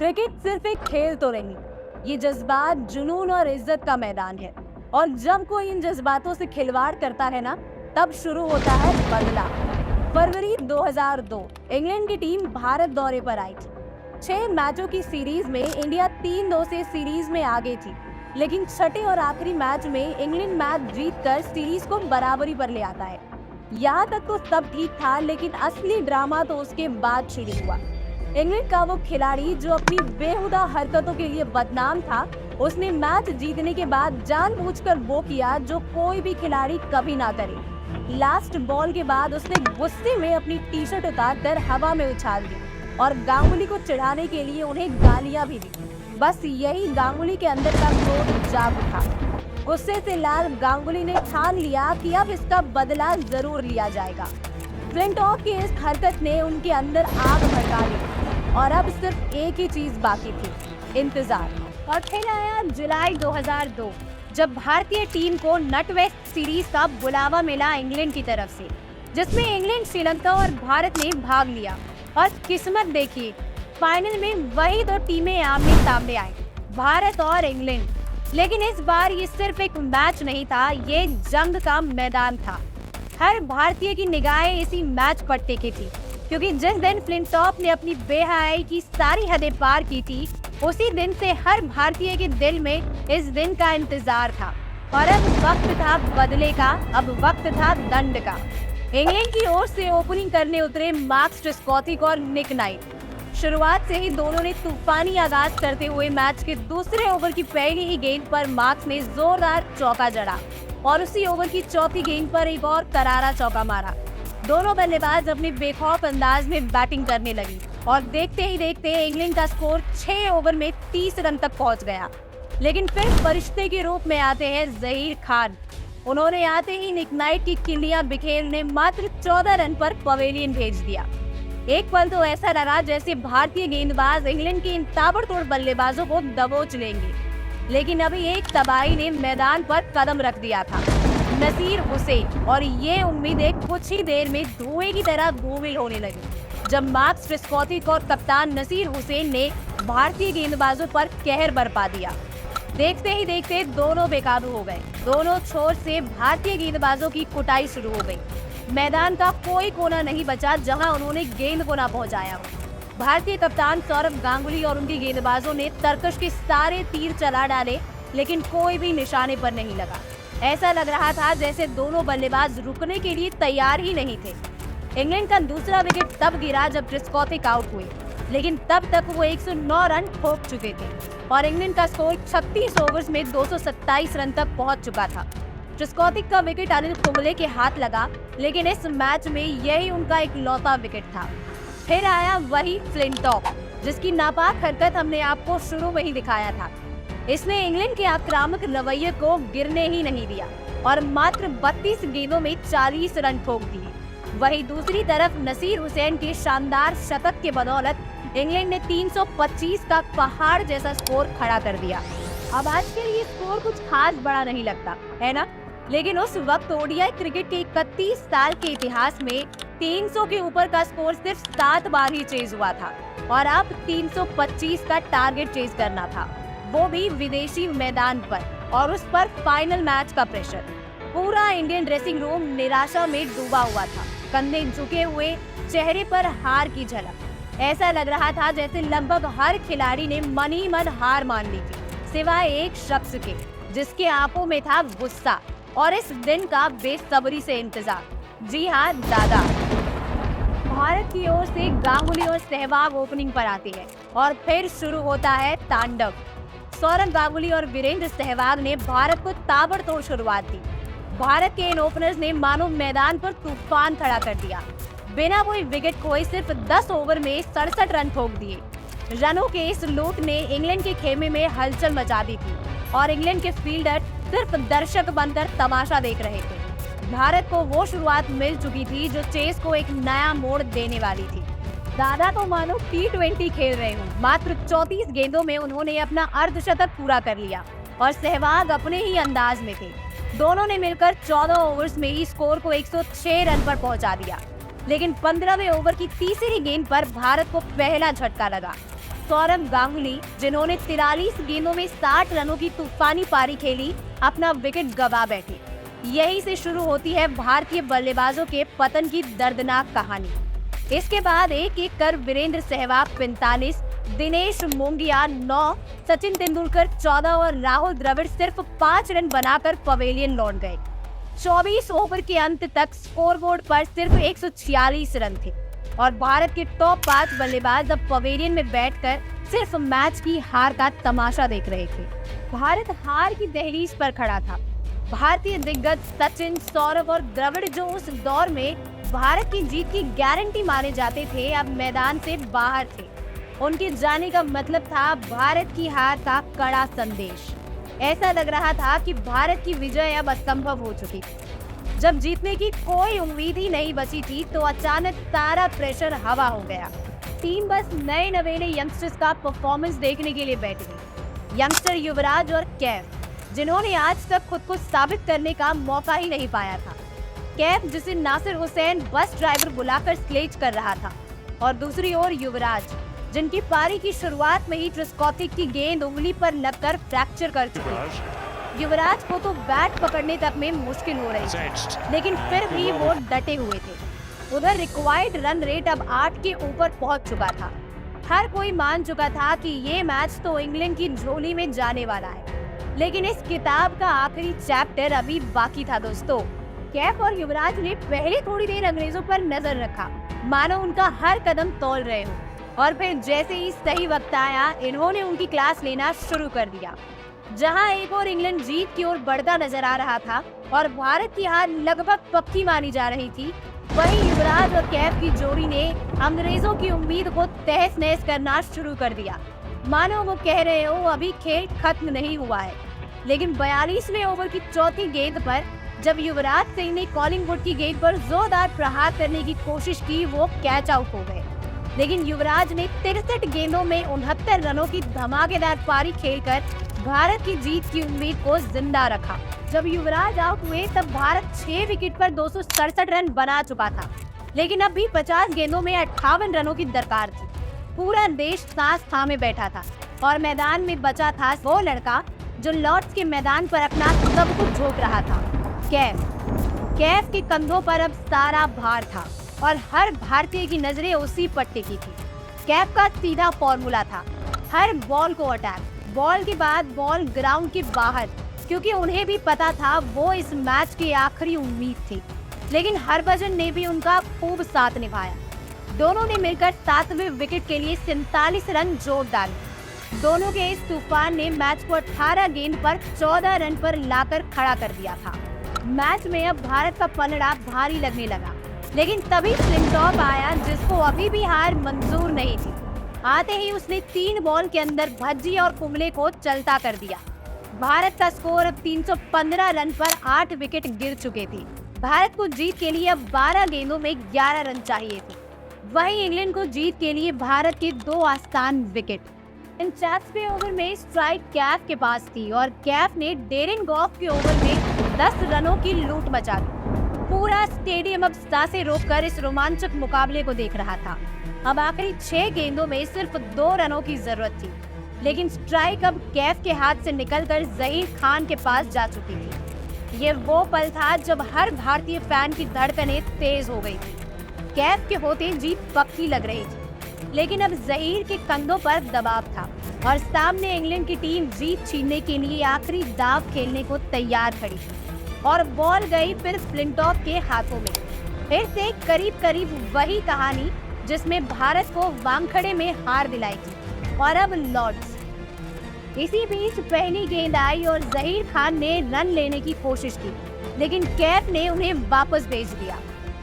Cricket सिर्फ एक खेल तो नहीं, ये जज्बात, जुनून और इज्जत का मैदान है। और जब कोई इन जज्बातों से खिलवाड़ करता है ना, तब शुरू होता है बदला। फरवरी 2002 इंग्लैंड की टीम भारत दौरे पर आई थी। 6 मैचों की सीरीज में इंडिया 3-2 से सीरीज में आगे थी, लेकिन छठे और आखिरी मैच में इंग्लैंड मैच जीतकर सीरीज को बराबरी पर ले आता है। यहाँ तक तो सब ठीक था, लेकिन असली ड्रामा तो उसके बाद शुरू हुआ। इंग्लैंड का वो खिलाड़ी जो अपनी बेहुदा हरकतों के लिए बदनाम था, उसने मैच जीतने के बाद जानबूझकर वो किया जो कोई भी खिलाड़ी कभी ना करे। लास्ट बॉल के बाद उसने गुस्से में अपनी टी शर्ट उतारकर हवा में उछाल दी और गांगुली को चिढ़ाने के लिए उन्हें गालियां भी दी। बस यही गांगुली के अंदर का क्रोध जाग उठा। गुस्से से लाल गांगुली ने ठान लिया कि अब इसका बदला जरूर लिया जाएगा। फ्लिंटॉक की इस हरकत ने उनके अंदर आग भड़का दी और अब सिर्फ एक ही चीज बाकी थी, इंतजार। और फिर आया जुलाई 2002, जब भारतीय टीम को नटवेस्ट सीरीज का बुलावा मिला इंग्लैंड की तरफ से, जिसमें इंग्लैंड, श्रीलंका और भारत ने भाग लिया। और किस्मत देखिए, फाइनल में वही 2 टीमें आमने सामने आई, भारत और इंग्लैंड। लेकिन इस बार ये सिर्फ एक मैच नहीं था, ये जंग का मैदान था। हर भारतीय की निगाहें इसी मैच पर टिकी थी, क्योंकि जिस दिन फ्लिंटॉक ने अपनी बेहयाई की सारी हदें पार की थी, उसी दिन से हर भारतीय के दिल में इस दिन का इंतजार था। और अब वक्त था बदले का, अब वक्त था दंड का। इंग्लैंड की ओर से ओपनिंग करने उतरे मार्कस ट्रेस्कॉथिक और निक नाइट। शुरुआत से ही दोनों ने तूफानी आगाज करते हुए मैच के दूसरे ओवर की पहली ही गेंद पर मार्क्स ने जोरदार चौका जड़ा और उसी ओवर की चौथी गेंद पर एक और करारा चौका मारा। दोनों बल्लेबाज अपने बेखौफ अंदाज में बैटिंग करने लगी और देखते ही देखते इंग्लैंड का स्कोर 6 ओवर में 30 रन तक पहुंच गया। लेकिन फिर फरिश्ते के रूप में आते हैं जहीर खान। उन्होंने आते ही निक नाइट की किलियां बिखेरने मात्र 14 रन पर पवेलियन भेज दिया। एक पल तो ऐसा लगा जैसे भारतीय गेंदबाज इंग्लैंड के इन ताबड़तोड़ बल्लेबाजों को दबोच लेंगे। लेकिन अभी एक तबाही ने मैदान पर कदम रख दिया था, नसीर हुसैन। और ये उम्मीदें कुछ ही देर में धुएं की तरह धूमिल होने लगी, जब मार्कस ट्रेस्कॉथिक और कप्तान नसीर हुसैन ने भारतीय गेंदबाजों पर कहर बरपा दिया। देखते ही देखते दोनों बेकाबू हो गए। दोनों छोर से भारतीय गेंदबाजों की कुटाई शुरू हो गई। मैदान का कोई कोना नहीं बचा जहां उन्होंने गेंद को ना पहुंचाया हो। भारतीय कप्तान सौरव गांगुली और उनके गेंदबाजों ने तरकश के सारे तीर चला डाले, लेकिन कोई भी निशाने पर नहीं लगा। ऐसा लग रहा था जैसे दोनों बल्लेबाज रुकने के लिए तैयार ही नहीं थे। इंग्लैंड का दूसरा विकेट तब गिरा जब ट्रेस्कॉथिक आउट हुए, लेकिन तब तक वो 109 रन ठोक चुके थे और इंग्लैंड का स्कोर 36 ओवर्स में 227 रन तक पहुंच चुका था। ट्रेस्कॉथिक का विकेट अनिल कुंबले के हाथ लगा, लेकिन इस मैच में यही उनका इकलौता विकेट था। फिर आया वही फ्लिंटॉक, जिसकी नापाक हरकत हमने आपको शुरू में ही दिखाया था। इसने इंग्लैंड के आक्रामक रवैये को गिरने ही नहीं दिया और मात्र 32 गेंदों में 40 रन ठोक दिए। वहीं दूसरी तरफ नसीर हुसैन के शानदार शतक के बदौलत इंग्लैंड ने 325 का पहाड़ जैसा स्कोर खड़ा कर दिया। अब आज के लिए स्कोर कुछ खास बड़ा नहीं लगता, है ना? लेकिन उस वक्त ओडीआई क्रिकेट के 31 साल के इतिहास में 300 के ऊपर का स्कोर सिर्फ 7 बार ही चेज हुआ था और अब 325 का टारगेट चेज करना था, वो भी विदेशी मैदान पर, और उस पर फाइनल मैच का प्रेशर। पूरा इंडियन ड्रेसिंग रूम निराशा में डूबा हुआ था, कंधे झुके हुए, चेहरे पर हार की झलक। ऐसा लग रहा था जैसे लगभग हर खिलाड़ी ने मन ही मन हार मान ली थी, सिवाय एक शख्स के, जिसके आंखों में था गुस्सा और इस दिन का बेसब्री से इंतजार। जी हाँ, दादा। भारत की ओर से गांगुली और सहवाग ओपनिंग पर आते हैं और फिर शुरू होता है तांडव। सौरव गांगुली और वीरेंद्र सहवाग ने भारत को ताबड़तोड़ शुरुआत दी। भारत के इन ओपनर्स ने मानो मैदान पर तूफान खड़ा कर दिया। बिना कोई विकेट खोए सिर्फ 10 ओवर में 67 रन ठोक दिए। रनों के इस लूट ने इंग्लैंड के खेमे में हलचल मचा दी थी और इंग्लैंड के फील्डर सिर्फ दर्शक बनकर तमाशा देख रहे थे। भारत को वो शुरुआत मिल चुकी थी जो चेस को एक नया मोड़ देने वाली थी। दादा तो मानो T20 खेल रहे हूँ। मात्र 34 गेंदों में उन्होंने अपना अर्धशतक पूरा कर लिया और सहवाग अपने ही अंदाज में थे। दोनों ने मिलकर 14 ओवर्स में ही स्कोर को 106 रन पर पहुंचा दिया। लेकिन 15वें ओवर की तीसरी गेंद पर भारत को पहला झटका लगा। सौरभ गांगुली, जिन्होंने 43 गेंदों में 60 रनों की तूफानी पारी खेली, अपना विकेट गंवा बैठे। यहीं से शुरू होती है भारतीय बल्लेबाजों के पतन की दर्दनाक कहानी। इसके बाद एक एक कर वीरेंद्र सहवाग 45, दिनेश मोंगिया 9, सचिन तेंदुलकर 14 और राहुल द्रविड़ सिर्फ 5 रन बनाकर पवेलियन लौट गए। 24 ओवर के अंत तक स्कोरबोर्ड पर सिर्फ 146 रन थे और भारत के टॉप 5 बल्लेबाज अब पवेलियन में बैठकर सिर्फ मैच की हार का तमाशा देख रहे थे। भारत हार की दहलीज पर खड़ा था। भारतीय दिग्गज सचिन, सौरभ और द्रविड़, जो उस दौर में भारत की जीत की गारंटी माने जाते थे, अब मैदान से बाहर थे। उनके जाने का मतलब था भारत की हार का कड़ा संदेश। ऐसा लग रहा था कि भारत की विजय अब असंभव हो चुकी थी। जब जीतने की कोई उम्मीद ही नहीं बची थी तो अचानक सारा प्रेशर हवा हो गया। टीम बस नए नवेले यंगस्टर्स का परफॉर्मेंस देखने के लिए बैठ गई। यंगस्टर युवराज और कैफ, जिन्होंने आज तक खुद को साबित करने का मौका ही नहीं पाया था। कैफ, जिसे नासिर हुसैन बस ड्राइवर बुलाकर स्लेज कर रहा था, और दूसरी ओर युवराज, जिनकी पारी की शुरुआत में ही ट्रिस्कॉथिक की गेंद उंगली पर लगकर फ्रैक्चर कर चुकी। युवराज को तो बैट पकड़ने तक में मुश्किल हो रही थी, लेकिन फिर भी वो डटे हुए थे। उधर रिक्वायर्ड रन रेट अब 8 के ऊपर पहुंच चुका था। हर कोई मान चुका था कि ये मैच तो इंग्लैंड की झोली में जाने वाला है, लेकिन इस किताब का आखिरी चैप्टर अभी बाकी था दोस्तों। कैफ और युवराज ने पहले थोड़ी देर अंग्रेजों पर नजर रखा, मानो उनका हर कदम तौल रहे हो, और फिर जैसे ही सही वक्त आया, इन्होंने उनकी क्लास लेना शुरू कर दिया। जहां एक और इंग्लैंड जीत की ओर बढ़ता नजर आ रहा था और भारत की हार लगभग पक्की मानी जा रही थी, वहीं युवराज और कैफ की जोड़ी ने अंग्रेजों की उम्मीद को तहस नहस करना शुरू कर दिया। मानो वो कह रहे हो अभी खेल खत्म नहीं हुआ है। लेकिन 42वें ओवर की चौथी गेंद पर जब युवराज सिंह ने कॉलिंगवुड की गेंद पर जोरदार प्रहार करने की कोशिश की, वो कैच आउट हो गए। लेकिन युवराज ने 63 गेंदों में 69 रनों की धमाकेदार पारी खेलकर भारत की जीत की उम्मीद को जिंदा रखा। जब युवराज आउट हुए तब भारत 6 विकेट पर 267 रन बना चुका था, लेकिन अब भी 50 गेंदों में 58 रनों की दरकार थी। पूरा देश सांस थामे बैठा था और मैदान में बचा था वो लड़का जो लॉर्ड्स के मैदान पर अपना सब कुछ झोंक रहा था, कैफ के कंधों पर अब सारा भार था और हर भारतीय की नजरें उसी पर टिकी थी। कैफ का सीधा फॉर्मूला था, हर बॉल को अटैक, बॉल के बाद बॉल ग्राउंड के बाहर, क्योंकि उन्हें भी पता था वो इस मैच की आखिरी उम्मीद थी। लेकिन हरभजन ने भी उनका खूब साथ निभाया। दोनों ने मिलकर 7वें विकेट के लिए 47 रन जोड़ डाले। दोनों के इस तूफान ने मैच को 18 गेंद पर 14 रन पर लाकर खड़ा कर दिया था। मैच में अब भारत का पलड़ा भारी लगने लगा, लेकिन तभी फ्लिंटॉप आया, जिसको अभी भी हार मंजूर नहीं थी। आते ही उसने 3 बॉल के अंदर भज्जी और कुंबले को चलता कर दिया। भारत का स्कोर अब 315 रन पर 8 विकेट गिर चुके थे। भारत को जीत के लिए अब 12 गेंदों में 11 रन चाहिए थे। वहीं इंग्लैंड को जीत के लिए भारत के 2 आसान विकेट। 49वें ओवर में स्ट्राइक कैफ के पास थी और कैफ ने डेरिन गॉफ के ओवर में 10 रनों की लूट मचा दी। पूरा स्टेडियम अब सांसें रोककर इस रोमांचक मुकाबले को देख रहा था। अब आखिरी 6 गेंदों में सिर्फ 2 रनों की जरूरत थी, लेकिन स्ट्राइक अब कैफ के हाथ से निकलकर जहीर खान के पास जा चुकी थी। ये वो पल था जब हर भारतीय फैन की धड़कनें तेज हो गई थी। कैफ के होते जीत पक्की लग रही थी, लेकिन अब जहीर के कंधों पर दबाव था और सामने इंग्लैंड की टीम जीत छीनने के लिए आखिरी दाव खेलने को तैयार खड़ी थी। और बॉल गई फिर फ्लिंटॉप के हाथों में। फिर से करीब करीब वही कहानी जिसमें भारत को वानखेड़े में हार दिलाई थी। और अब लॉर्ड्स। इसी बीच पहली गेंद आई और जहीर खान ने रन लेने की कोशिश की, लेकिन कैफ ने उन्हें वापस भेज दिया।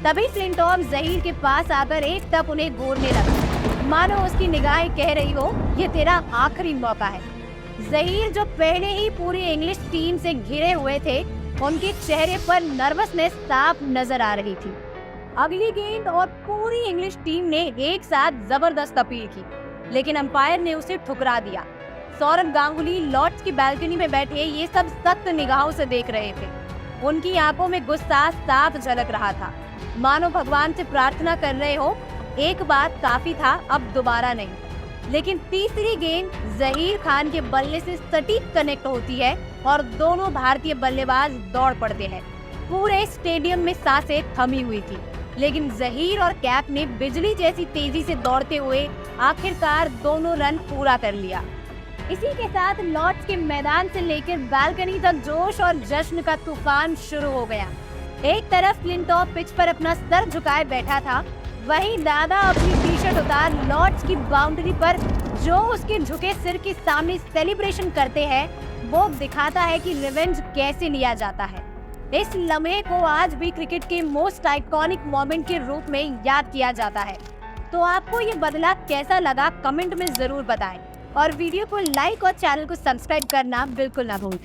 तभी फ्लिंटॉप जहीर के पास आकर एक टप उन्हें घूरने लगा, मानो उसकी निगाहें कह रही हो ये तेरा आखिरी मौका है। जहीर, जो पहले ही पूरी इंग्लिश टीम से घिरे हुए थे, उनके चेहरे पर नर्वसनेस साफ नजर आ रही थी। अगली गेंद और पूरी इंग्लिश टीम ने एक साथ जबरदस्त अपील की, लेकिन अंपायर ने उसे ठुकरा दिया। सौरभ गांगुली लॉर्ड्स की बालकनी में बैठे ये सब सख्त निगाहों से देख रहे थे। उनकी आंखों में गुस्सा साफ झलक रहा था, मानो भगवान से प्रार्थना कर रहे हो एक बार काफी था, अब दोबारा नहीं। लेकिन तीसरी गेंद जहीर खान के बल्ले से सटीक कनेक्ट होती है और दोनों भारतीय बल्लेबाज दौड़ पड़ते हैं। पूरे स्टेडियम में सांसें थमी हुई थी, लेकिन जहीर और कैप ने बिजली जैसी तेजी से दौड़ते हुए आखिरकार दोनों रन पूरा कर लिया। इसी के साथ लॉर्ड्स के मैदान से लेकर बालकनी तक जोश और जश्न का तूफान शुरू हो गया। एक तरफ क्लिंटॉफ पिच पर अपना सर झुकाए बैठा था, वहीं दादा अपनी टी-शर्ट उतार लॉर्ड्स की बाउंड्री पर जो उसके झुके सिर के सामने सेलिब्रेशन करते हैं, वो दिखाता है कि रिवेंज कैसे लिया जाता है। इस लम्हे को आज भी क्रिकेट के मोस्ट आइकॉनिक मोमेंट के रूप में याद किया जाता है। तो आपको ये बदला कैसा लगा कमेंट में जरूर बताएं और वीडियो को लाइक और चैनल को सब्सक्राइब करना बिल्कुल ना भूलें।